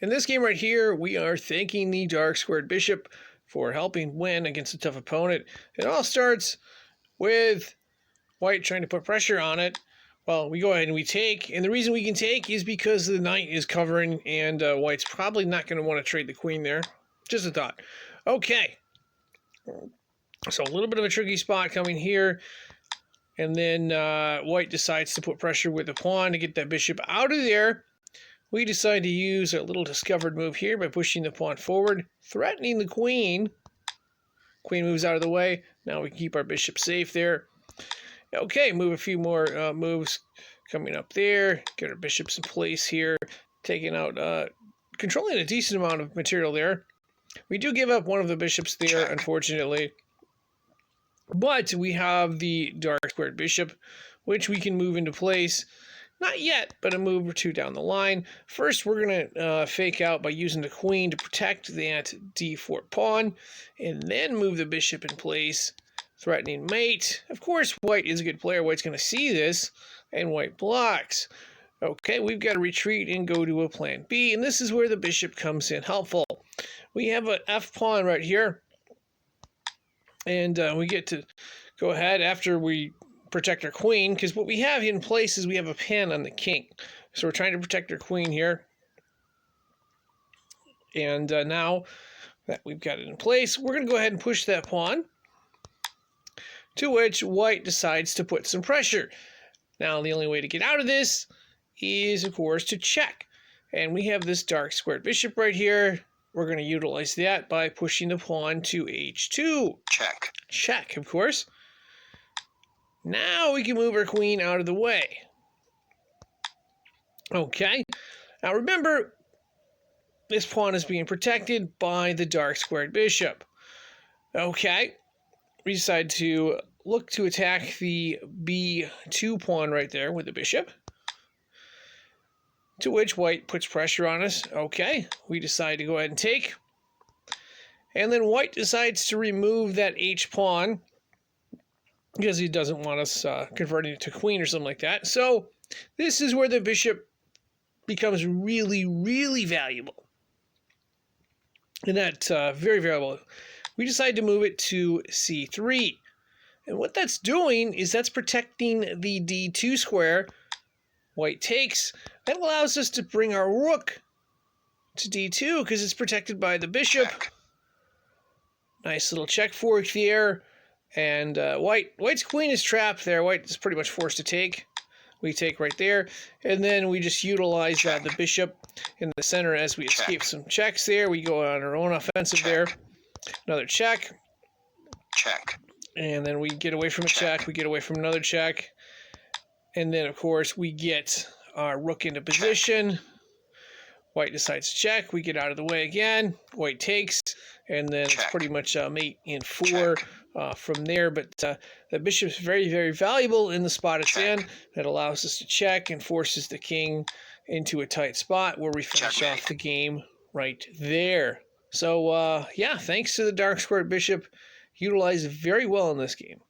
In this game right here, we are thanking the dark squared bishop for helping win against a tough opponent. It all starts with white trying to put pressure on it. Well, we go ahead and we take, and the reason we can take is because the knight is covering, and white's probably not going to want to trade the queen there. Just a thought. Okay. So a little bit of a tricky spot coming here. And then white decides to put pressure with the pawn to get that bishop out of there. We decide to use a little discovered move here by pushing the pawn forward, threatening the queen. Queen moves out of the way. Now we can keep our bishop safe there. Okay, move a few more moves coming up there. Get our bishops in place here. Taking out, controlling a decent amount of material there. We do give up one of the bishops there, unfortunately. But we have the dark squared bishop, which we can move into place. Not yet, but a move or two down the line. First, we're going to fake out by using the queen to protect that d4 pawn, and then move the bishop in place, threatening mate. Of course, white is a good player. White's going to see this, and white blocks. Okay, we've got to retreat and go to a plan B, and this is where the bishop comes in helpful. We have an f pawn right here, and we get to go ahead after we protect our queen, because what we have in place is we have a pin on the king. So we're trying to protect our queen here. And now that we've got it in place, we're going to go ahead and push that pawn, to which white decides to put some pressure. Now the only way to get out of this is, of course, to check. And we have this dark squared bishop right here. We're going to utilize that by pushing the pawn to h2. Check. Check, of course. Now we can move our queen out of the way. Okay. Now remember, this pawn is being protected by the dark squared bishop. Okay. We decide to look to attack the b2 pawn right there with the bishop. To which white puts pressure on us. Okay. We decide to go ahead and take. And then white decides to remove that h pawn, because he doesn't want us converting it to queen or something like that. So this is where the bishop becomes really, really valuable. And that's very valuable. We decide to move it to c3. And what that's doing is that's protecting the d2 square. White takes. That allows us to bring our rook to d2 because it's protected by the bishop. Check. Nice little check fork there. And white's queen is trapped there. White is pretty much forced to take. We take right there. And then we just utilize the bishop in the center as we escape some checks there. We go on our own offensive there. Another check. Check. And then we get away from a check. We get away from another check. And then, of course, we get our rook into position. White decides to check. We get out of the way again. White takes. And then it's pretty much mate in 4 from there. But the bishop's very, very valuable in the spot it's in. That allows us to check and forces the king into a tight spot where we finish off the game right there. So, yeah, thanks to the dark squared bishop. Utilized very well in this game.